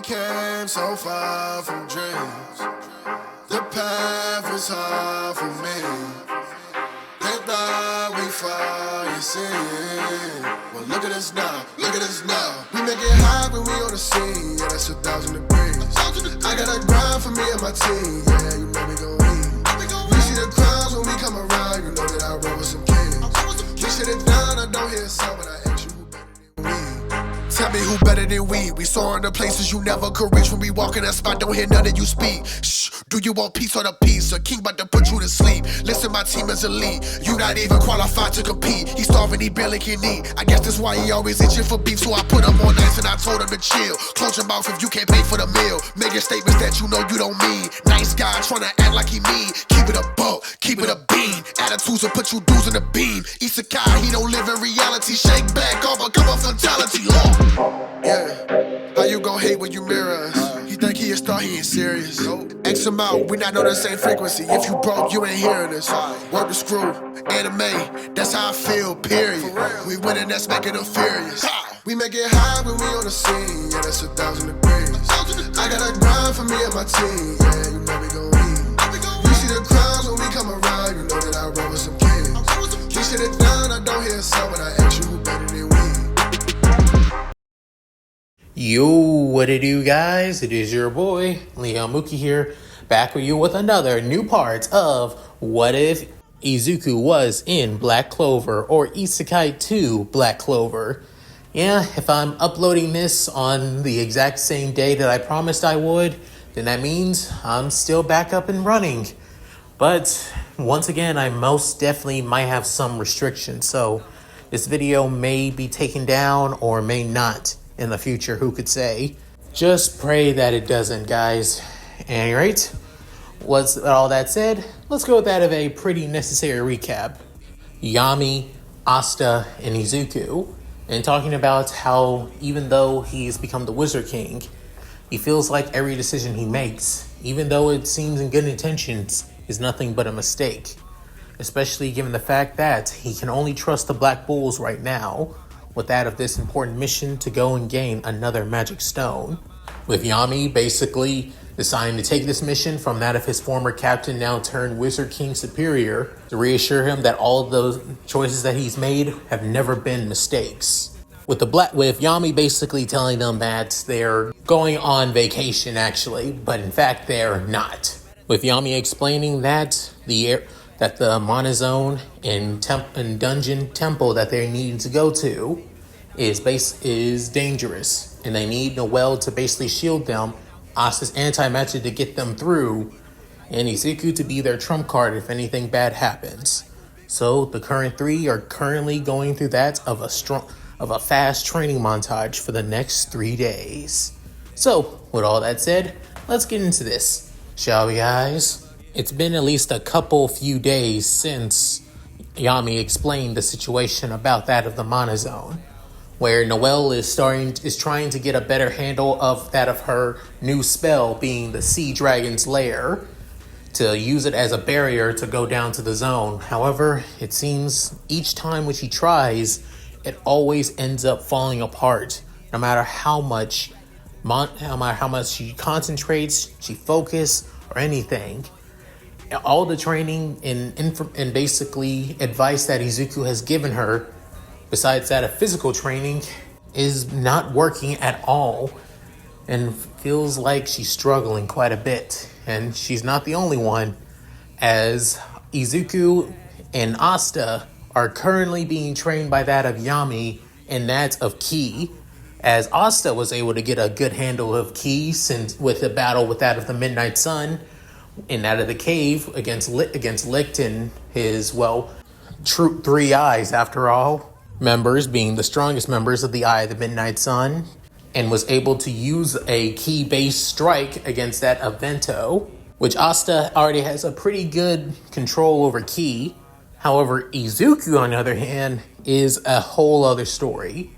came so far from dreams. The path was hard for me. They thought we fall, you see. Well, look at us now, look at us now. We make it hot when we on the scene, yeah, that's 1,000 degrees. I got a grind for me and my team, yeah, you know we gon' eat. You see the crowds when we come around, you know that I roll with some kings. We sit it down, I don't hear a sound, but I ask you who better than we. Tell me who better than we. We soaring to places you never could reach. When we walk in that spot, don't hear none of you speak. Shh, do you want peace or the peace? A king about to put you to sleep. Listen, my team is elite. You not even qualified to compete. He starving, he barely can eat. I guess that's why he always itching for beef. So I put him on ice and I told him to chill. Close your mouth if you can't pay for the meal. Making statements that you know you don't mean. Nice guy trying to act like he mean. Keep it a buck, keep it a bean. Attitudes will put you dudes in the beam. Izuku, he don't live in reality. Shake back off, become a fatality. Yeah, how you gon' hate when you mirror us? He think he a star, he ain't serious. X him out, we not on the same frequency. If you broke, you ain't hearing us. Work the screw, anime, that's how I feel, period. We winning, that's making them furious. We make it high when we on the scene, yeah, that's 1,000 degrees. I got a grind for me and my team, yeah, you know we gon' eat. You see the crowds when we come around, you know that I roll with some kings. We sit it down, I don't hear a sound, but I ask you who better than we. Yo, what it do, guys? It is your boy, Leon Mookie here, back with you with another new part of What If Izuku Was in Black Clover, or Isekai 2 Black Clover. Yeah, if I'm uploading this on the exact same day that I promised I would, then that means I'm still back up and running. But once again, I most definitely might have some restrictions, so this video may be taken down or may not in the future, who could say? Just pray that it doesn't, guys. At any rate, with all that said, let's go with that of a pretty necessary recap. Yami, Asta, and Izuku, and talking about how even though he's become the Wizard King, he feels like every decision he makes, even though it seems in good intentions, is nothing but a mistake. Especially given the fact that he can only trust the Black Bulls right now, with that of this important mission to go and gain another magic stone. With Yami basically deciding to take this mission from that of his former captain, now turned Wizard King superior, to reassure him that all of those choices that he's made have never been mistakes. With Yami basically telling them that they're going on vacation actually, but in fact they're not. With Yami explaining that the monozone and dungeon temple that they need to go to is dangerous, and they need Noelle to basically shield them, Asta's anti-magic to get them through, and Izuku to be their trump card if anything bad happens. So the current three are currently going through that of a fast training montage for the next 3 days. So with all that said, let's get into this, shall we, guys? It's been at least a few days since Yami explained the situation about that of the monozone, where Noelle is trying to get a better handle of that of her new spell, being the Sea Dragon's Lair, to use it as a barrier to go down to the zone. However, it seems each time when she tries, it always ends up falling apart, no matter how much she concentrates, she focuses, or anything. All the training and basically advice that Izuku has given her, besides that of physical training, is not working at all, and feels like she's struggling quite a bit. And she's not the only one, as Izuku and Asta are currently being trained by that of Yami and that of Ki, as Asta was able to get a good handle of Ki since with the battle with that of the Midnight Sun, and out of the cave against Licht and his, true 3 eyes after all, members being the strongest members of the Eye of the Midnight Sun, and was able to use a key-based strike against that of Vento, which Asta already has a pretty good control over Ki. However, Izuku, on the other hand, is a whole other story.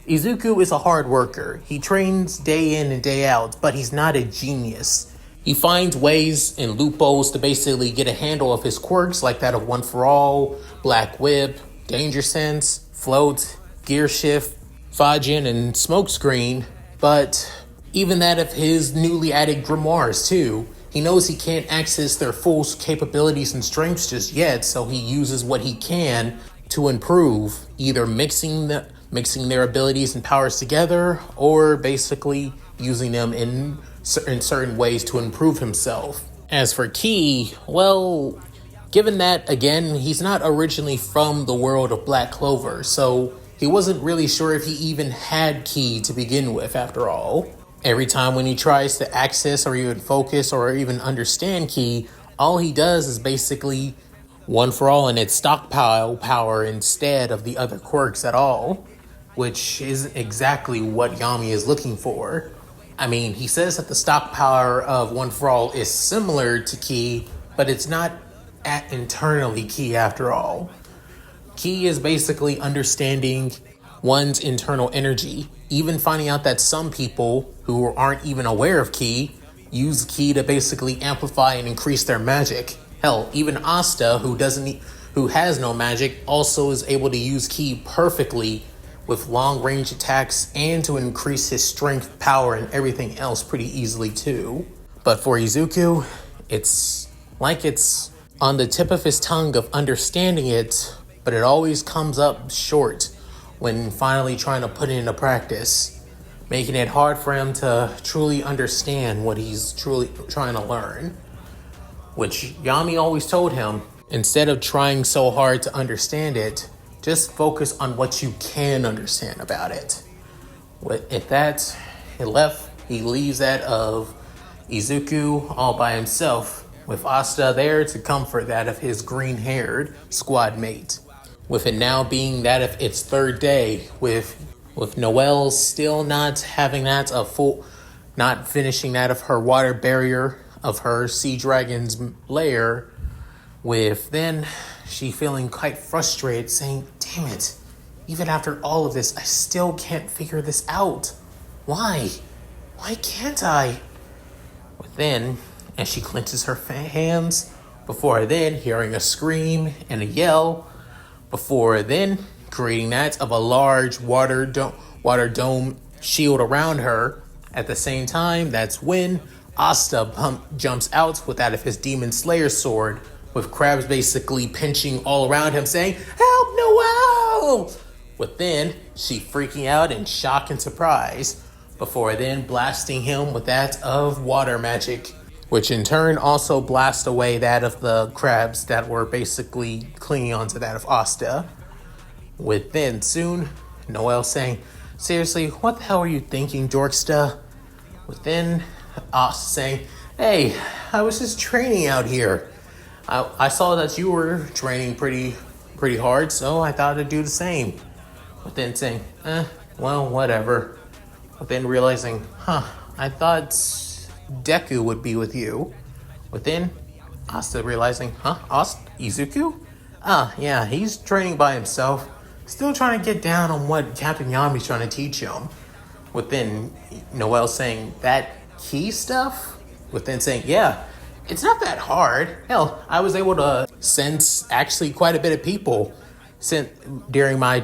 Izuku is a hard worker. He trains day in and day out, but he's not a genius. He finds ways and loopholes to basically get a handle of his quirks, like that of One for All, Black Whip, Danger Sense, Float, Gear Shift, Fajin, and Smokescreen. But even that of his newly added grimoires too. He knows he can't access their full capabilities and strengths just yet, so he uses what he can to improve, either mixing their abilities and powers together, or basically using them in certain ways to improve himself. As for Ki, well, given that, again, he's not originally from the world of Black Clover, so he wasn't really sure if he even had Ki to begin with, after all. Every time when he tries to access or even focus or even understand Ki, all he does is basically one for all in its stockpile power instead of the other quirks at all, which isn't exactly what Yami is looking for. I mean, he says that the stock power of one for all is similar to Ki, but it's not internally Ki after all. Ki is basically understanding one's internal energy, even finding out that some people who aren't even aware of Ki use Ki to basically amplify and increase their magic. Hell, even Asta, who has no magic, also is able to use Ki perfectly with long range attacks and to increase his strength, power, and everything else pretty easily too. But for Izuku, it's like it's on the tip of his tongue of understanding it, but it always comes up short when finally trying to put it into practice, making it hard for him to truly understand what he's truly trying to learn. Which Yami always told him, instead of trying so hard to understand it, just focus on what you can understand about it. If that's he leaves that of Izuku all by himself, with Asta there to comfort that of his green-haired squad mate. With it now being that of its third day, with Noelle still not having not finishing that of her water barrier of her sea dragon's lair, with then she feeling quite frustrated, saying, "Damn it, even after all of this, I still can't figure this out. Why? Why can't I?" But then, as she clenches her hands, before then hearing a scream and a yell, before then creating that of a large water dome shield around her. At the same time, that's when Asta jumps out with that of his Demon Slayer sword, with crabs basically pinching all around him, saying, "Help, Noelle!" With then she freaking out in shock and surprise, before then blasting him with that of water magic, which in turn also blast away that of the crabs that were basically clinging onto that of Asta. With then soon Noelle saying, "Seriously, what the hell are you thinking, Jorksta?" With then Asta saying, "Hey, I was just training out here. I saw that you were training pretty hard, so I thought I'd do the same." But then saying, well, whatever. But then realizing, I thought Deku would be with you. But then Asta realizing, Izuku? Yeah, he's training by himself. Still trying to get down on what Captain Yami's trying to teach him. With then Noelle saying, "That key stuff?" With then saying, "Yeah, it's not that hard. Hell, I was able to sense actually quite a bit of people during my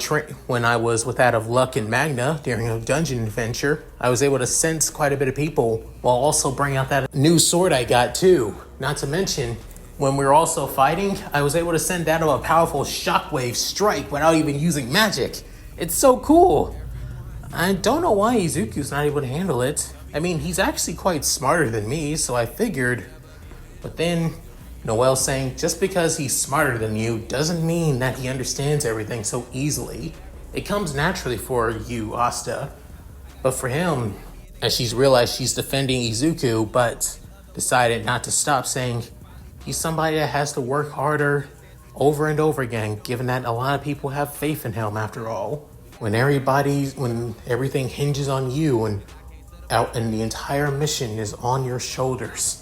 when I was with that of Luck and Magna during a dungeon adventure. I was able to sense quite a bit of people while also bring out that new sword I got too. Not to mention, when we were also fighting, I was able to send out a powerful shockwave strike without even using magic. It's so cool. I don't know why Izuku's not able to handle it. I mean, he's actually quite smarter than me, so I figured." But then Noelle saying, "Just because he's smarter than you doesn't mean that he understands everything so easily. It comes naturally for you, Asta. But for him," as she's realized she's defending Izuku, but decided not to stop, saying, "He's somebody that has to work harder over and over again, given that a lot of people have faith in him after all. When everything hinges on you and the entire mission is on your shoulders."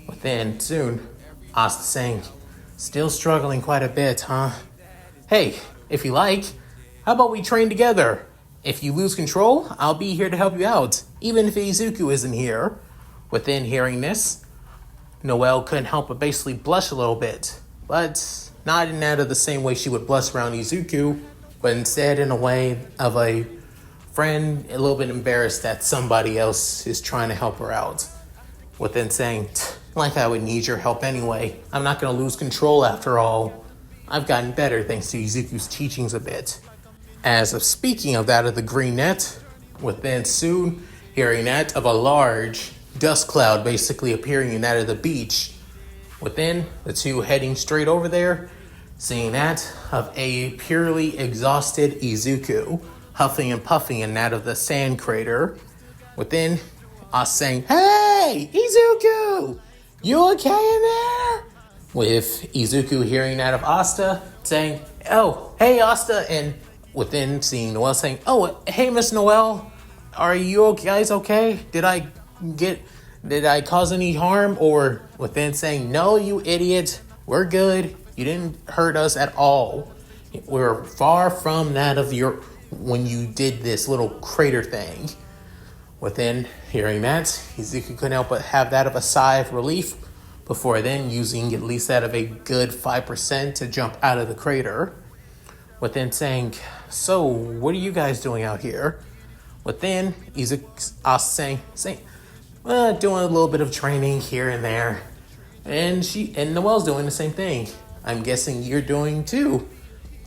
But then soon, Asta saying, "Still struggling quite a bit, huh? Hey, if you like, how about we train together? If you lose control, I'll be here to help you out, even if Izuku isn't here." Within hearing this, Noelle couldn't help but basically blush a little bit, but not in that of the same way she would blush around Izuku, but instead in a way of a friend a little bit embarrassed that somebody else is trying to help her out. Within saying, like I would need your help anyway. I'm not going to lose control after all. I've gotten better thanks to Izuku's teachings a bit. As of speaking of that of the green net, within soon hearing that of a large dust cloud basically appearing in that of the beach. Within the two heading straight over there, seeing that of a purely exhausted Izuku, huffing and puffing in that of the sand crater. Within us saying, "Hey, Izuku! You okay in there?" With Izuku hearing that of Asta, saying, "Oh, hey Asta," and within seeing Noelle saying, "Oh, hey Miss Noelle, are you guys okay? Did I cause any harm?" Or within saying, "No, you idiot, we're good. You didn't hurt us at all. We're far from that of when you did this little crater thing." Within hearing that, Izuku couldn't help but have that of a sigh of relief before then using at least that of a good 5% to jump out of the crater. Within saying, "So, what are you guys doing out here?" Within, Izuku's saying, doing a little bit of training here and there. And Noelle's doing the same thing. I'm guessing you're doing too.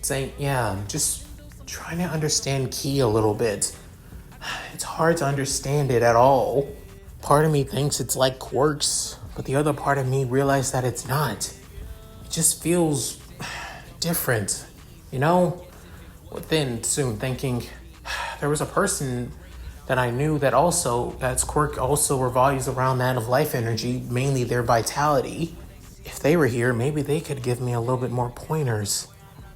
Saying, "Yeah, I'm just trying to understand Ki a little bit. It's hard to understand it at all. Part of me thinks it's like quirks, but the other part of me realized that it's not. It just feels different, you know?" Within soon thinking, there was a person that I knew that's quirk also revolves around that of life energy, mainly their vitality. If they were here, maybe they could give me a little bit more pointers.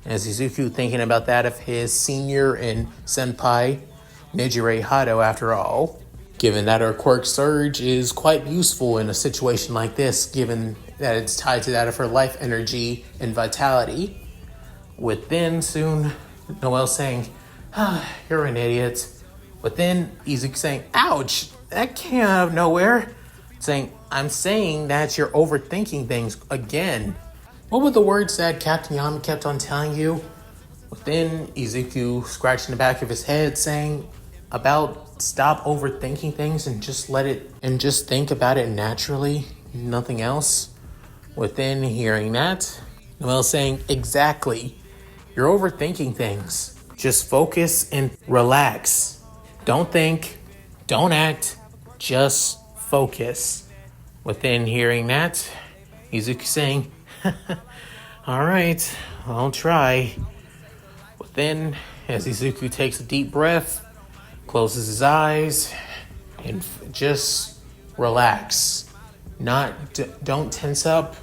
As Izuku thinking about that of his senior and senpai, Nejire Hado, after all. Given that her quirk surge is quite useful in a situation like this, given that it's tied to that of her life energy and vitality. Within soon, Noelle saying, "You're an idiot." Within, Izuku saying, "Ouch, that came out of nowhere." Saying, "I'm saying that you're overthinking things again." What were the words that Captain Yama kept on telling you? Within, Izuku scratching the back of his head saying about stop overthinking things and just think about it naturally, nothing else. Within hearing that, Noelle saying, "Exactly. You're overthinking things. Just focus and relax. Don't think, don't act, just focus." Within hearing that, Izuku saying, "All right, I'll try." Within, as Izuku takes a deep breath, closes his eyes, and just relax. Don't tense up,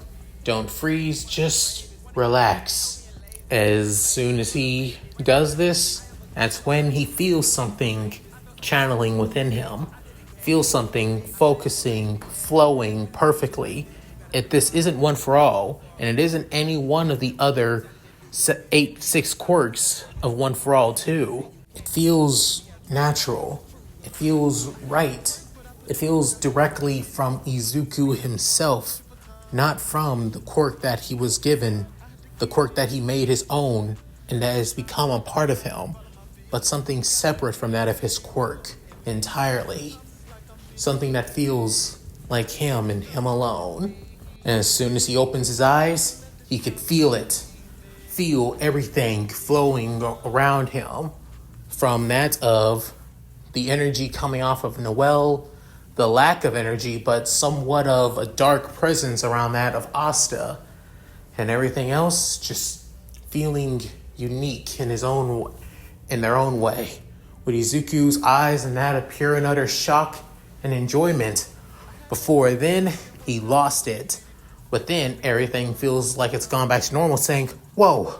don't freeze, just relax. As soon as he does this, that's when he feels something channeling within him. Feels something focusing, flowing perfectly. This isn't one for all, and it isn't any one of the other 6 quirks of one for all too. It feels natural. It feels right. It feels directly from Izuku himself, not from the quirk that he was given, the quirk that he made his own and that has become a part of him, but something separate from that of his quirk entirely. Something that feels like him and him alone. And as soon as he opens his eyes, he could feel it. Feel everything flowing around him. From that of the energy coming off of Noelle, the lack of energy, but somewhat of a dark presence around that of Asta, and everything else just feeling unique in their own way. With Izuku's eyes and that of pure and utter shock and enjoyment. Before then, he lost it. But then everything feels like it's gone back to normal, saying, "Whoa,"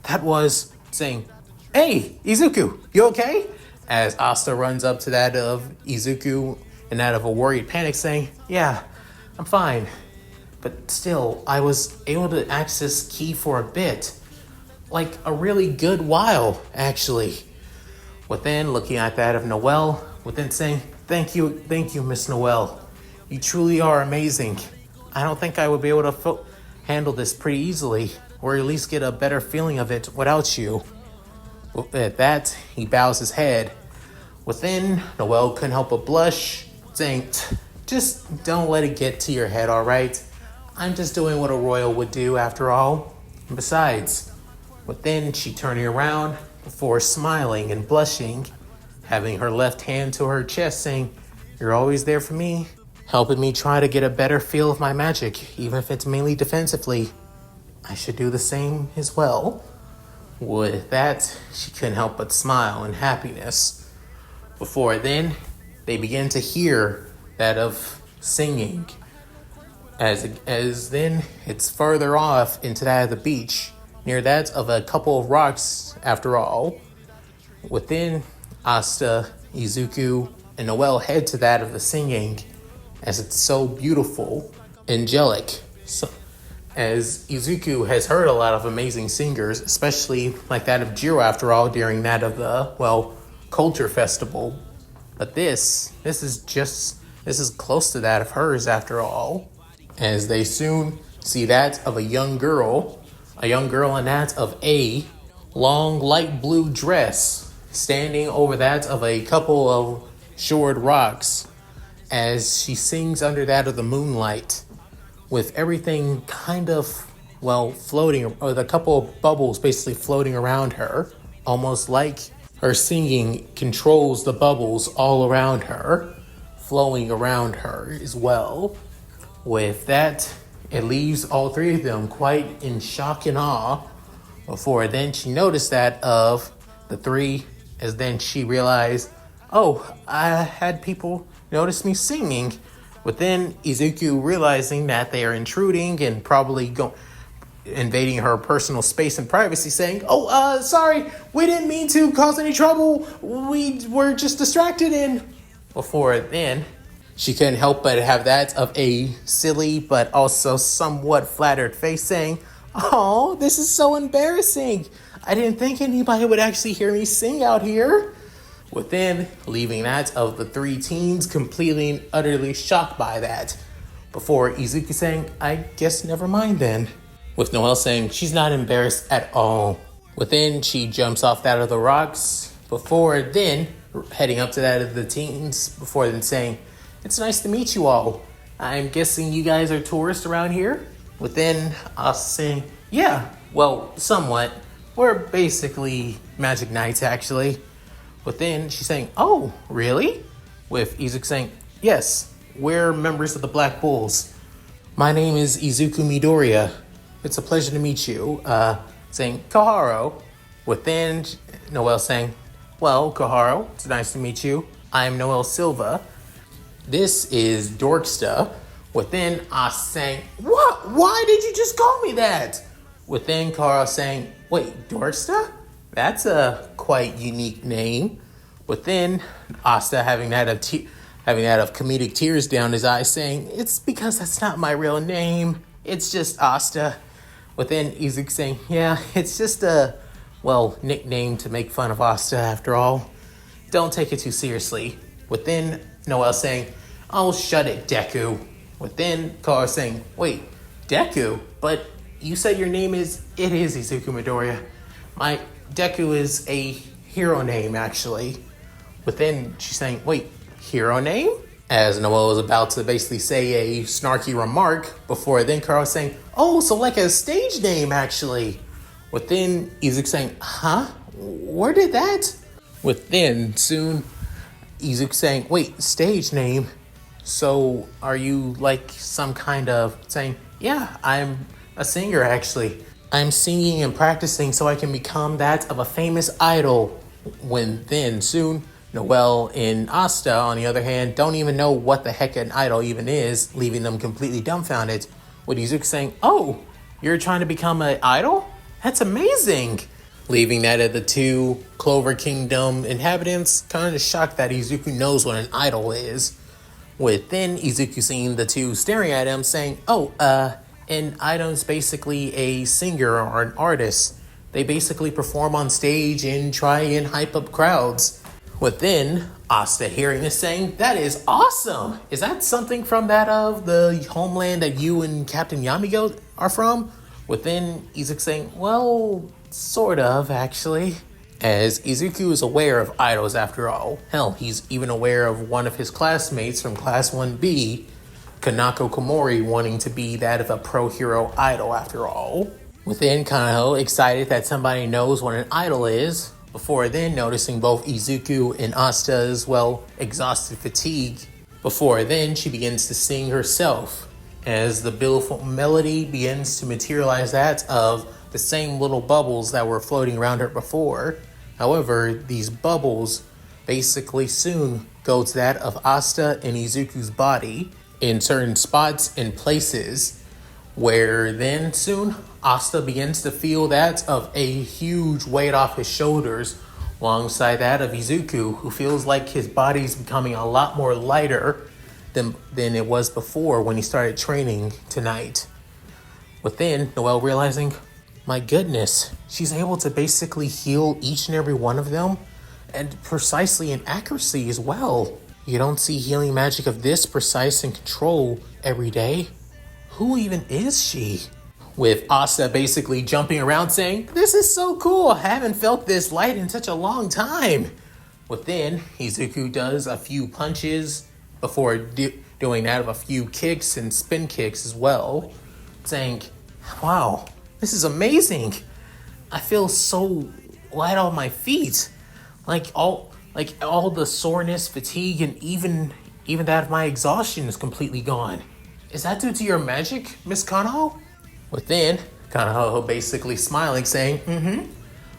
that was saying, "Hey, Izuku, you okay?" As Asta runs up to that of Izuku and that of a worried panic saying, "Yeah, I'm fine. But still, I was able to access Ki for a bit. Like a really good while, actually." Within looking at that of Noelle, within saying, Thank you, Miss Noelle. You truly are amazing. I don't think I would be able to handle this pretty easily, or at least get a better feeling of it without you." At that, he bows his head. Within, Noelle couldn't help but blush, saying, just don't let it get to your head, alright? I'm just doing what a royal would do after all. And besides, within, she turning around before smiling and blushing, having her left hand to her chest saying, you're always there for me, helping me try to get a better feel of my magic, even if it's mainly defensively. I should do the same as well. With that, she couldn't help but smile in happiness. Before then, they began to hear that of singing. As then, it's further off into that of the beach, near that of a couple of rocks after all. Within, Asta, Izuku, and Noelle head to that of the singing, as it's so beautiful, angelic. So, as Izuku has heard a lot of amazing singers, especially like that of Jiro after all, during that of the, culture festival. But this is close to that of hers after all, as they soon see that of a young girl in that of a long light blue dress, standing over that of a couple of shored rocks, as she sings under that of the moonlight, with everything kind of, floating, or the couple of bubbles basically floating around her, almost like her singing controls the bubbles all around her, flowing around her as well. With that, it leaves all three of them quite in shock and awe, before then she noticed that of the three, as then she realized, oh, I had people notice me singing. Within, Izuku realizing that they are intruding and probably invading her personal space and privacy, saying, sorry, we didn't mean to cause any trouble. We were just distracted. And before then, she couldn't help but have that of a silly but also somewhat flattered face, saying, oh, this is so embarrassing. I didn't think anybody would actually hear me sing out here. Within, leaving that of the three teens completely and utterly shocked by that. Before Izuku saying, I guess never mind then. With Noelle saying she's not embarrassed at all. Within, she jumps off that of the rocks. Before then, heading up to that of the teens. Before then saying, it's nice to meet you all. I'm guessing you guys are tourists around here? Within, us saying, yeah, somewhat. We're basically magic knights, actually. Within, she's saying, oh, really? With Izuku saying, yes, we're members of the Black Bulls. My name is Izuku Midoriya. It's a pleasure to meet you. Saying, Kahono. Within, Noelle saying, well, Kahono, it's nice to meet you. I'm Noelle Silva. This is Dorksta. Within, Asta saying, what? Why did you just call me that? Within, Kahono saying, wait, Dorksta? That's a quite unique name. Within, Asta having that of comedic tears down his eyes, saying, it's because that's not my real name. It's just Asta. Within, Izuku saying, yeah, it's just a, nickname to make fun of Asta after all. Don't take it too seriously. Within, Noelle saying, oh, shut it, Deku. Within, Kahono saying, wait, Deku? But you said your name is Izuku Midoriya. My Deku is a hero name, actually. Within, she's saying, wait, hero name? As Noelle was about to basically say a snarky remark, before then Kahono saying, oh, so like a stage name, actually. Within, Izuku saying, huh? Where did that? Within, soon, Izuku saying, wait, stage name? So are you like some kind of saying, yeah, I'm a singer, actually. I'm singing and practicing so I can become that of a famous idol. When then, soon, Noelle and Asta, on the other hand, don't even know what the heck an idol even is, leaving them completely dumbfounded. With Izuku saying, oh, you're trying to become an idol? That's amazing! Leaving that at the two Clover Kingdom inhabitants, kind of shocked that Izuku knows what an idol is. With then Izuku seeing the two staring at him, saying, oh, an idol's basically a singer or an artist. They basically perform on stage and try and hype up crowds. Within, Asta hearing this saying, that is awesome! Is that something from that of the homeland that you and Captain Yamigo are from? Within, Izuku saying, well, sort of, actually. as Izuku is aware of idols after all. Hell, he's even aware of one of his classmates from Class 1B, Kanako Komori, wanting to be that of a pro hero idol after all. Within, Kahono excited that somebody knows what an idol is, before then noticing both Izuku and Asta's, exhausted fatigue. Before then, she begins to sing herself, as the beautiful melody begins to materialize that of the same little bubbles that were floating around her before. However, these bubbles basically soon go to that of Asta and Izuku's body in certain spots and places, where then soon Asta begins to feel that of a huge weight off his shoulders, alongside that of Izuku, who feels like his body's becoming a lot more lighter than it was before when he started training tonight. Within, Noelle realizing, my goodness, she's able to basically heal each and every one of them, and precisely in accuracy as well. You don't see healing magic of this precise and control every day. Who even is she? With Asta basically jumping around saying, this is so cool, I haven't felt this light in such a long time. Within, Izuku does a few punches before doing that of a few kicks and spin kicks as well, saying, wow, this is amazing. I feel so light on my feet. Like all the soreness, fatigue, and even that of my exhaustion is completely gone. Is that due to your magic, Miss Kahono? Within, Kahono basically smiling, saying,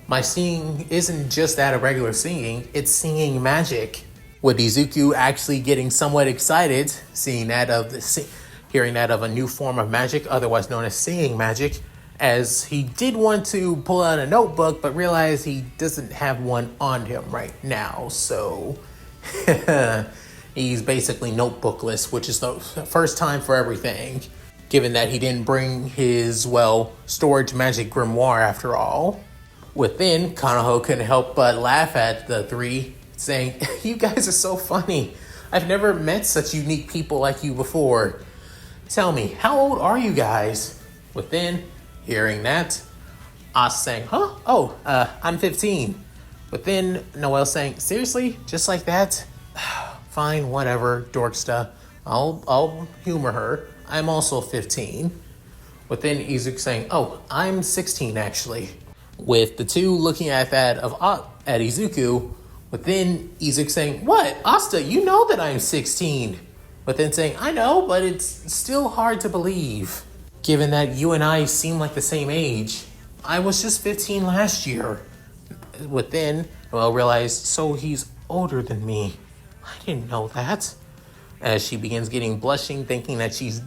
my singing isn't just that of regular singing, it's singing magic. With Izuku actually getting somewhat excited, hearing that of a new form of magic, otherwise known as singing magic, as he did want to pull out a notebook, but realized he doesn't have one on him right now, so he's basically notebookless, which is the first time for everything, given that he didn't bring his, storage magic grimoire after all. Within, Kahono couldn't help but laugh at the three, saying, you guys are so funny. I've never met such unique people like you before. Tell me, how old are you guys? Within, hearing that, Asta saying, huh? Oh, I'm 15. Within, Noelle saying, seriously? Just like that? Fine, whatever, dorksta. I'll humor her. I'm also 15. Within, Izuku saying, oh, I'm 16 actually. With the two looking at that at Izuku, within Izuku saying, what? Asta, you know that I'm 16. Within saying, I know, but it's still hard to believe, given that you and I seem like the same age. I was just 15 last year. Within, Noelle realized, so he's older than me. I didn't know that. As she begins getting blushing, thinking that she's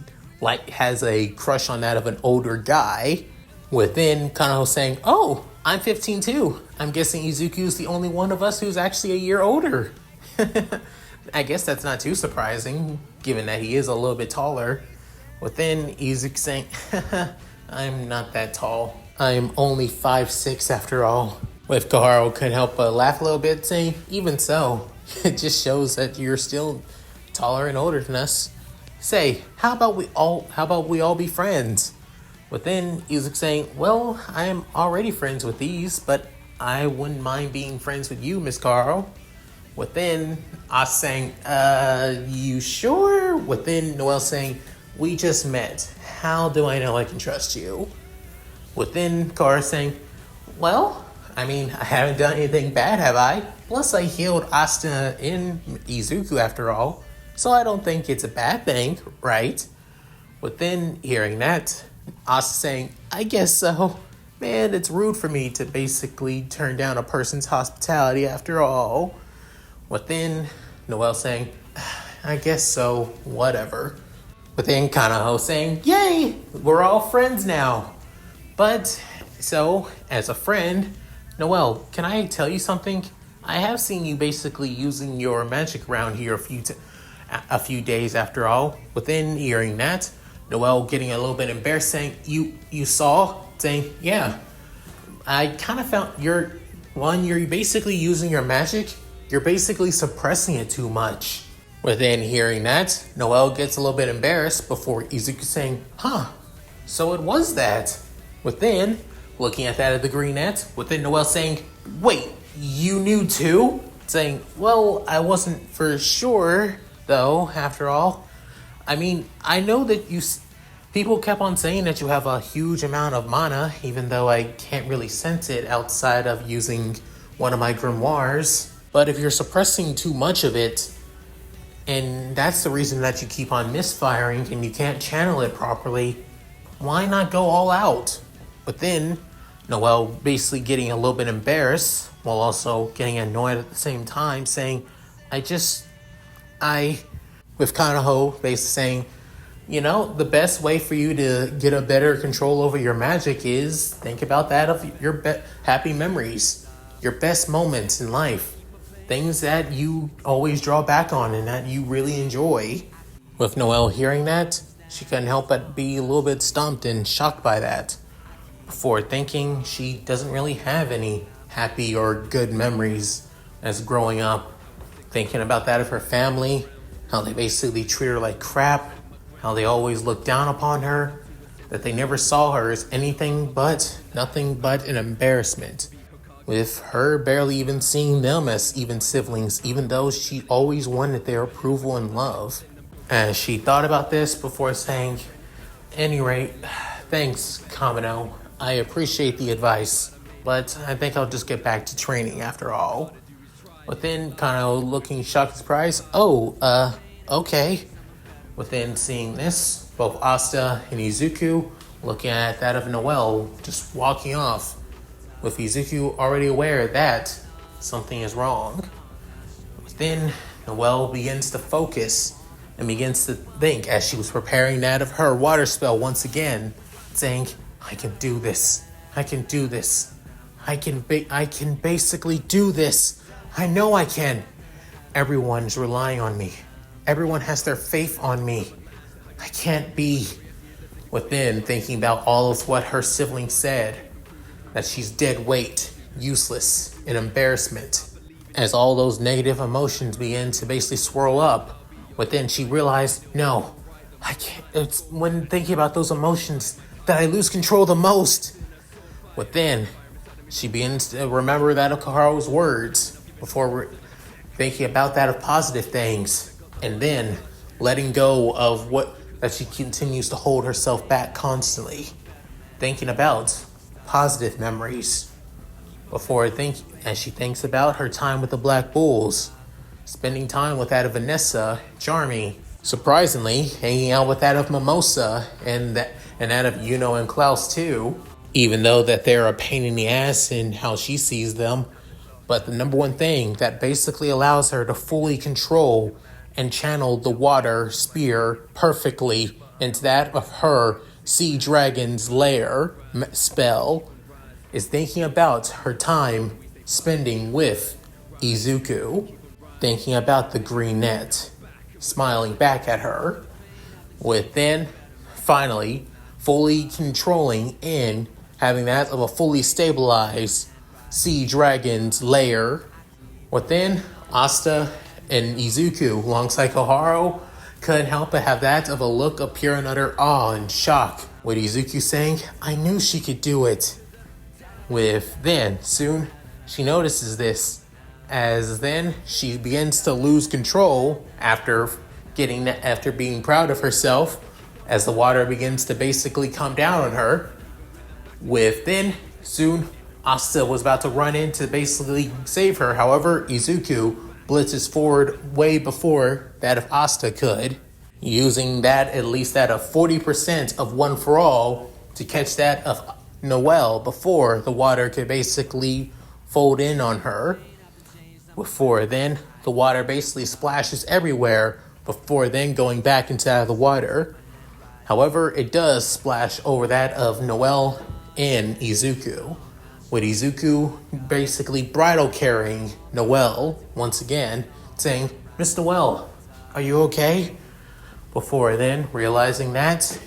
has a crush on that of an older guy. Within, Kahono saying, oh, I'm 15 too. I'm guessing Izuku's the only one of us who's actually a year older. I guess that's not too surprising, given that he is a little bit taller. Within, Izuku saying, I'm not that tall. I'm only 5'6" after all. With Kahono couldn't help but laugh a little bit, saying, even so, it just shows that you're still taller and older than us. Say, how about we all be friends? Within, Izuku saying, well, I am already friends with these, but I wouldn't mind being friends with you, Miss Kahono. Within, Asta saying, you sure? Within, Noelle saying, we just met. How do I know I can trust you? Within, Kahono saying, well, I mean, I haven't done anything bad, have I? Plus, I healed Asta and Izuku after all, so I don't think it's a bad thing, right? Within, hearing that, Asta saying, I guess so. Man, it's rude for me to basically turn down a person's hospitality after all. Within, Noelle saying, I guess so, whatever. Within, Kahono saying, yay, we're all friends now. But, so, as a friend, Noelle, can I tell you something? I have seen you basically using your magic around here a few days after all. Within hearing that, Noelle getting a little bit embarrassed, saying, you saw? Saying, yeah. I kind of found you're basically using your magic. You're basically suppressing it too much. Within hearing that, Noelle gets a little bit embarrassed before Izuku saying, huh, so it was that. Within, looking at that of the green net, within Noelle saying, wait, you knew too? Saying, well, I wasn't for sure, though, after all. I mean, I know that people kept on saying that you have a huge amount of mana, even though I can't really sense it outside of using one of my grimoires. But if you're suppressing too much of it, and that's the reason that you keep on misfiring and you can't channel it properly, why not go all out? But then, Noelle basically getting a little bit embarrassed while also getting annoyed at the same time, saying, with Kahono basically saying, the best way for you to get a better control over your magic is think about that of your happy memories, your best moments in life, things that you always draw back on and that you really enjoy. With Noelle hearing that, she couldn't help but be a little bit stumped and shocked by that, before thinking she doesn't really have any happy or good memories as growing up. Thinking about that of her family, how they basically treat her like crap, how they always looked down upon her, that they never saw her as nothing but an embarrassment, with her barely even seeing them as even siblings, even though she always wanted their approval and love. As she thought about this before saying, any rate, thanks, Kahono. I appreciate the advice, but I think I'll just get back to training after all. But then, kind of looking shocked and surprised, okay. But then seeing this, both Asta and Izuku looking at that of Noelle just walking off, with Izuku already aware that something is wrong. But then Noelle begins to focus and begins to think as she was preparing that of her water spell once again, saying, I can do this. I can do this. I can basically do this. I know I can. Everyone's relying on me. Everyone has their faith on me. I can't be. Within thinking about all of what her siblings said, that she's dead weight, useless, an embarrassment. As all those negative emotions began to basically swirl up, within she realized, no, I can't. It's when thinking about those emotions that I lose control the most. Within, she begins to remember that of Kaharo's words before thinking about that of positive things. And then letting go of that she continues to hold herself back constantly, thinking about positive memories as she thinks about her time with the Black Bulls, spending time with that of Vanessa, Charmy, surprisingly hanging out with that of Mimosa and that of Yuno and Klaus too, even though that they're a pain in the ass in how she sees them. But the number one thing that basically allows her to fully control and channel the water spear perfectly into that of her Sea Dragon's Lair spell is thinking about her time spending with Izuku, thinking about the green net, smiling back at her, with then finally fully controlling and having that of a fully stabilized Sea Dragon's Lair. Within Asta and Izuku, alongside Kahono, couldn't help but have that of a look of pure and utter awe and shock, with Izuku saying, I knew she could do it. With then, soon, she notices this, as then she begins to lose control after being proud of herself, as the water begins to basically come down on her. With then, soon, Asta was about to run in to basically save her. However, Izuku blitzes forward way before that of Asta could, using at least that of 40% of One for All to catch that of Noelle before the water could basically fold in on her. Before then, the water basically splashes everywhere before then going back into the water. However, it does splash over that of Noelle and Izuku, with Izuku basically bridal carrying Noelle once again, saying, Miss Noelle, are you okay? Before then, realizing that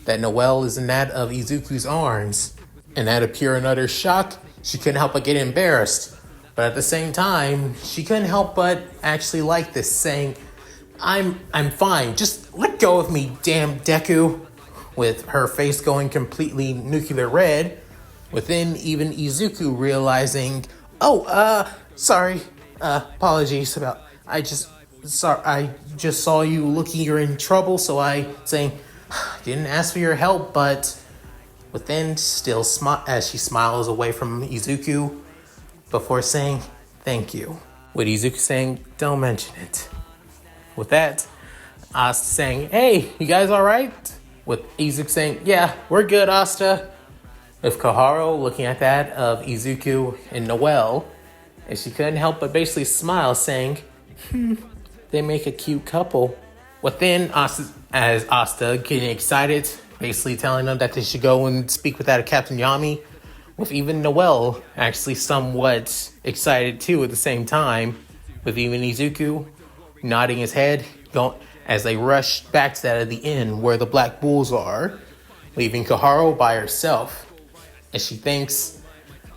Noelle is in that of Izuku's arms, and out of pure and utter shock, she couldn't help but get embarrassed. But at the same time, she couldn't help but actually like this, saying, I'm fine, just let go of me, damn Deku, with her face going completely nuclear red. Within even Izuku realizing, Oh, sorry. Apologies about. I just saw you looking. You're in trouble, so I saying didn't ask for your help, but within still as she smiles away from Izuku before saying thank you. With Izuku saying, "Don't mention it." With that, Asta saying, "Hey, you guys all right?" With Izuku saying, "Yeah, we're good, Asta." With Kahono looking at that of Izuku and Noelle, and she couldn't help but basically smile, saying, they make a cute couple. Within Asta getting excited, basically telling them that they should go and speak with that of Captain Yami, with even Noelle actually somewhat excited too at the same time, with even Izuku nodding his head as they rush back to that of the inn where the Black Bulls are, leaving Kahono by herself. And she thinks,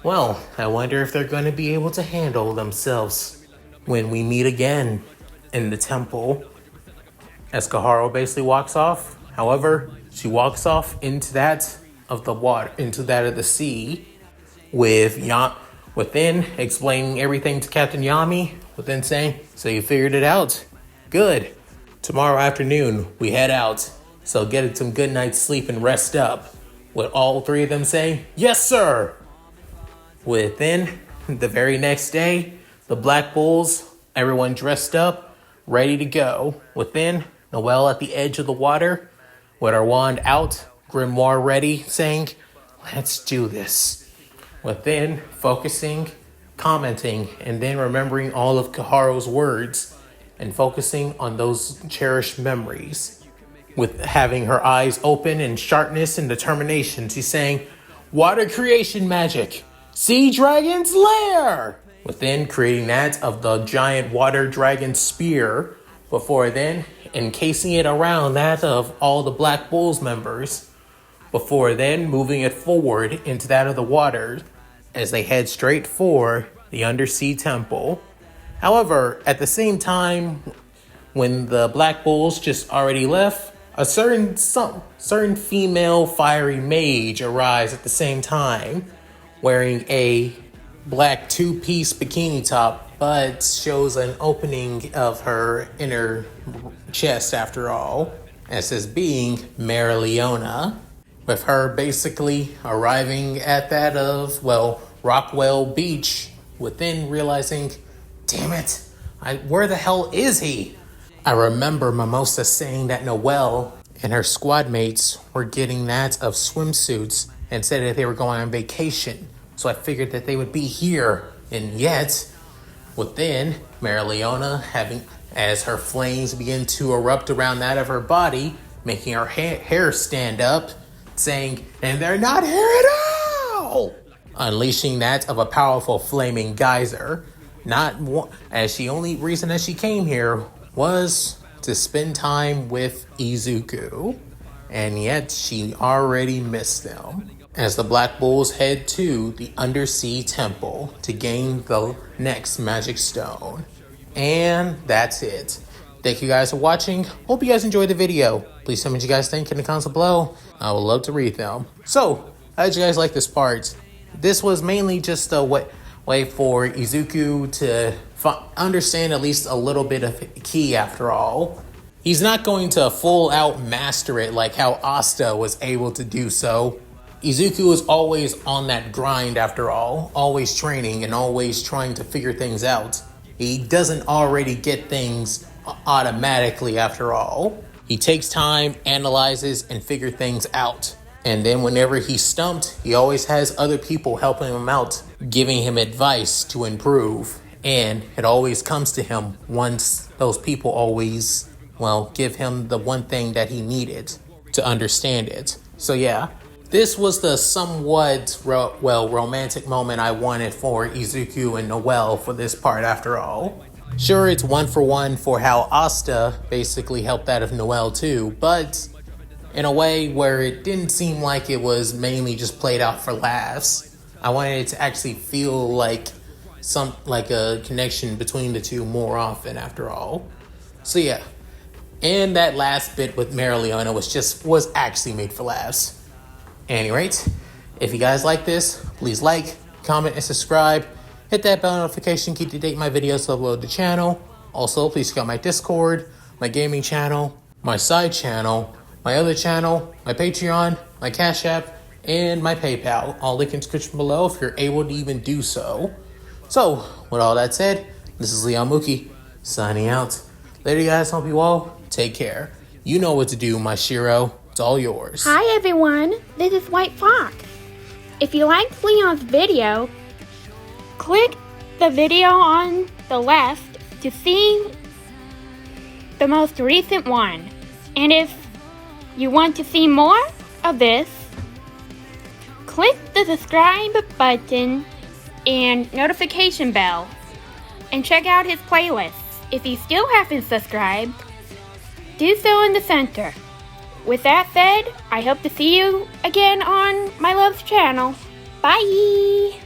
well, I wonder if they're going to be able to handle themselves when we meet again in the temple. As Kahono basically walks off, however, she walks off into that of the water, into that of the sea, within explaining everything to Captain Yami, within saying, so you figured it out? Good. Tomorrow afternoon, we head out, so get some good night's sleep and rest up. With all three of them saying, yes, sir! Within the very next day, the Black Bulls, everyone dressed up, ready to go. Within, Noelle at the edge of the water, with her wand out, grimoire ready, saying, let's do this. Within, focusing, commenting, and then remembering all of Kaharu's words, and focusing on those cherished memories. With having her eyes open in sharpness and determination, she's saying, water creation magic, sea dragon's lair! Within creating that of the giant water dragon spear, before then encasing it around that of all the Black Bulls members, before then moving it forward into that of the water as they head straight for the undersea temple. However, at the same time, when the Black Bulls just already left, a certain female fiery mage arrives at the same time, wearing a black two-piece bikini top, but shows an opening of her inner chest after all, as is being Leona, with her basically arriving at that of, Rockwell Beach, within realizing, damn it, where the hell is he? I remember Mimosa saying that Noelle and her squad mates were getting that of swimsuits and said that they were going on vacation. So I figured that they would be here. And yet, within, Leona having, as her flames begin to erupt around that of her body, making her hair stand up, saying, and they're not here at all! Unleashing that of a powerful flaming geyser. As the only reason that she came here was to spend time with Izuku, and yet she already missed them. As the Black Bulls head to the Undersea Temple to gain the next magic stone. And that's it. Thank you guys for watching. Hope you guys enjoyed the video. Please tell me what you guys think in the comments below. I would love to read them. So, how did you guys like this part? This was mainly just a way for Izuku to understand at least a little bit of ki after all. He's not going to full out master it like how Asta was able to do so. Izuku is always on that grind after all, always training and always trying to figure things out. He doesn't already get things automatically after all. He takes time, analyzes, and figures things out. And then whenever he's stumped, he always has other people helping him out, giving him advice to improve. And it always comes to him once those people always, give him the one thing that he needed to understand it. So yeah, this was the somewhat, romantic moment I wanted for Izuku and Noelle for this part after all. Sure, it's 1-for-1 for how Asta basically helped that of Noelle too, but in a way where it didn't seem like it was mainly just played out for laughs. I wanted it to actually feel like a connection between the two more often after all. So yeah, and that last bit with Leona was actually made for laughs. At any rate, if you guys like this, please like, comment, and subscribe. Hit that bell notification, keep to date my videos to upload to the channel. Also, please check out my Discord, my gaming channel, my side channel, my other channel, my Patreon, my Cash App, and my PayPal. All linked in the description below if you're able to even do so. So, with all that said, this is Leon Mookie, signing out. Later, guys. Hope you all take care. You know what to do, my Shiro. It's all yours. Hi, everyone. This is White Fox. If you liked Leon's video, click the video on the left to see the most recent one. And if you want to see more of this, click the subscribe button and notification bell and check out his playlist. If you still haven't subscribed, do so in the center. With that said, I hope to see you again on my love's channel. Bye!